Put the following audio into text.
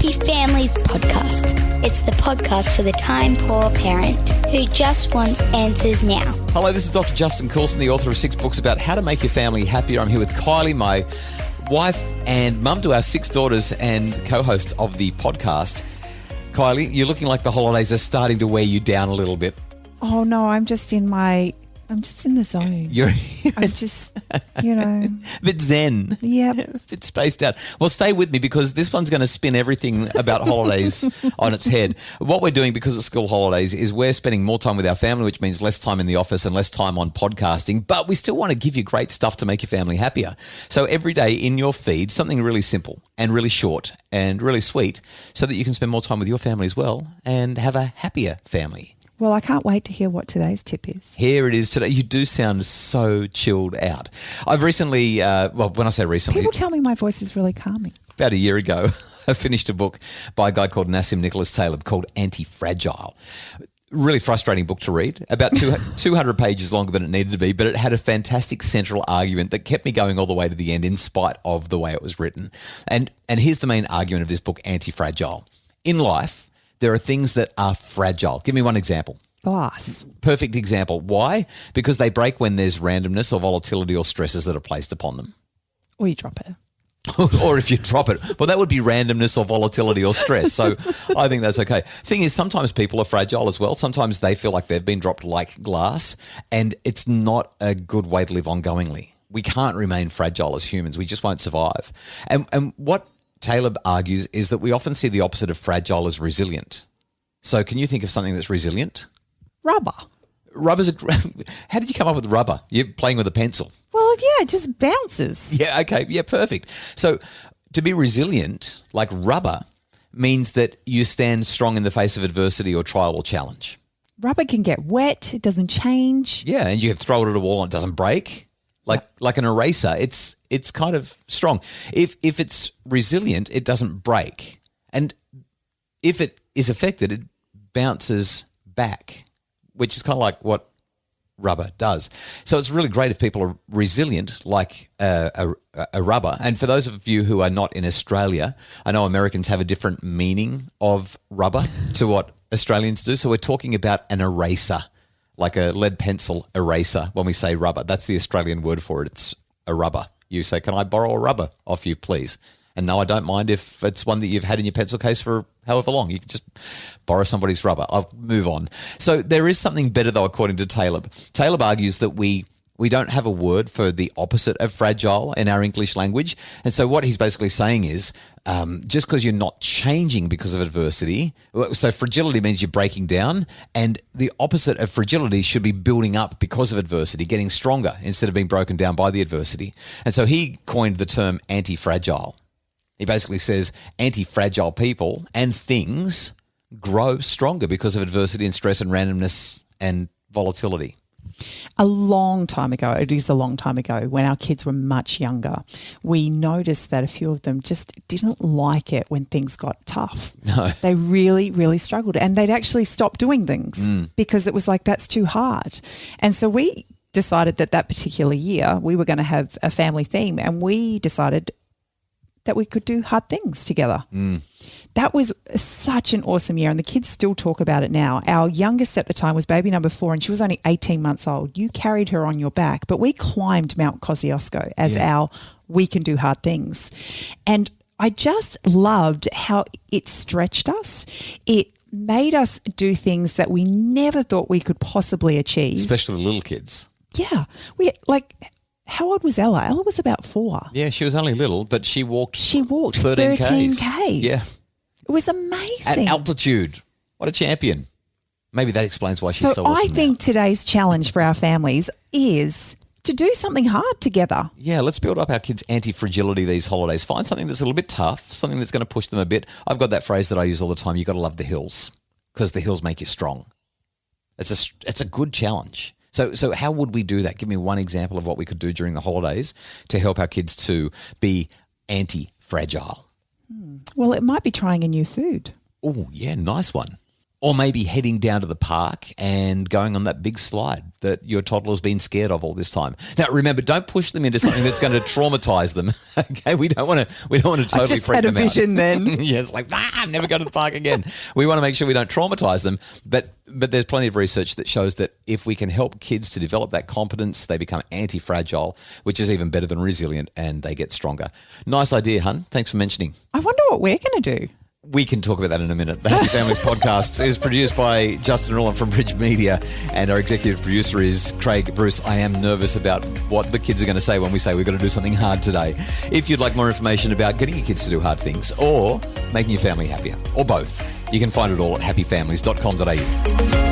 Happy Families podcast. It's the podcast for the time-poor parent who just wants answers now. Hello, this is Dr. Justin Coulson, the author of 6 books about how to make your family happier. I'm here with Kylie, my wife and mum to our 6 daughters and co-host of the podcast. Kylie, you're looking like the holidays are starting to wear you down a little bit. Oh no, I'm just in the zone. I'm just, a bit zen. Yeah. A bit spaced out. Well, stay with me because this one's going to spin everything about holidays on its head. What we're doing because of school holidays is we're spending more time with our family, which means less time in the office and less time on podcasting, but we still want to give you great stuff to make your family happier. So every day in your feed, something really simple and really short and really sweet so that you can spend more time with your family as well and have a happier family. Well, I can't wait to hear what today's tip is. Here it is today. You do sound so chilled out. I've recently, when I say recently... People tell me my voice is really calming. About a year ago, I finished a book by a guy called Nassim Nicholas Taleb called Anti-Fragile. Really frustrating book to read, about 200 pages longer than it needed to be, but it had a fantastic central argument that kept me going all the way to the end in spite of the way it was written. And here's the main argument of this book, Anti-Fragile. In life, there are things that are fragile. Give me one example. Glass. Perfect example. Why? Because they break when there's randomness or volatility or stresses that are placed upon them. Or you drop it. Or if you drop it. Well, that would be randomness or volatility or stress. So I think that's okay. Thing is, sometimes people are fragile as well. Sometimes they feel like they've been dropped like glass, and it's not a good way to live ongoingly. We can't remain fragile as humans. We just won't survive. And what Taleb argues is that we often see the opposite of fragile as resilient. So can you think of something that's resilient? Rubber. How did you come up with rubber? You're playing with a pencil. Well, yeah, it just bounces. Yeah, okay. Yeah, perfect. So to be resilient, like rubber, means that you stand strong in the face of adversity or trial or challenge. Rubber can get wet. It doesn't change. Yeah, and you can throw it at a wall and it doesn't break. Like an eraser, it's kind of strong. If it's resilient, it doesn't break. And if it is affected, it bounces back, which is kind of like what rubber does. So it's really great if people are resilient like a rubber. And for those of you who are not in Australia, I know Americans have a different meaning of rubber to what Australians do. So we're talking about an eraser, like a lead pencil eraser when we say rubber. That's the Australian word for it. It's a rubber. You say, can I borrow a rubber off you, please? And no, I don't mind if it's one that you've had in your pencil case for however long. You can just borrow somebody's rubber. I'll move on. So there is something better, though, according to Taleb. Taleb argues that we don't have a word for the opposite of fragile in our English language. And so what he's basically saying is just because you're not changing because of adversity, so fragility means you're breaking down, and the opposite of fragility should be building up because of adversity, getting stronger instead of being broken down by the adversity. And so he coined the term anti-fragile. He basically says anti-fragile people and things grow stronger because of adversity and stress and randomness and volatility. A long time ago, it is a long time ago, when our kids were much younger, we noticed that a few of them just didn't like it when things got tough. No. They really, really struggled, and they'd actually stop doing things because it was like, that's too hard. And so we decided that particular year we were going to have a family theme, and we decided that we could do hard things together. That was such an awesome year, and the kids still talk about it now. Our youngest at the time was baby number 4, and she was only 18 months old. You carried her on your back, but we climbed Mount Kosciuszko as our we can do hard things. And I just loved how it stretched us. It made us do things that we never thought we could possibly achieve. Especially the little kids. Yeah. How old was Ella? Ella was about 4. Yeah, she was only little, but she walked 13 Ks. Yeah. It was amazing. At altitude. What a champion. Maybe that explains why she's so awesome I think now. today's challenge for our families is to do something hard together. Yeah, let's build up our kids' anti-fragility these holidays. Find something that's a little bit tough, something that's going to push them a bit. I've got that phrase that I use all the time, you got to love the hills because the hills make you strong. It's a good challenge. So how would we do that? Give me one example of what we could do during the holidays to help our kids to be anti-fragile. Well, it might be trying a new food. Oh, yeah, nice one. Or maybe heading down to the park and going on that big slide that your toddler's been scared of all this time. Now, remember, don't push them into something that's going to traumatize them. Okay, we don't want to totally freak them out. I just had a vision then. Yeah, it's like, I'm never going to the park again. We want to make sure we don't traumatize them. But there's plenty of research that shows that if we can help kids to develop that competence, they become anti-fragile, which is even better than resilient, and they get stronger. Nice idea, hun. Thanks for mentioning. I wonder what we're going to do. We can talk about that in a minute. The Happy Families podcast is produced by Justin Rowland from Bridge Media, and our executive producer is Craig Bruce. I am nervous about what the kids are going to say when we say we're going to do something hard today. If you'd like more information about getting your kids to do hard things or making your family happier, or both, you can find it all at happyfamilies.com.au.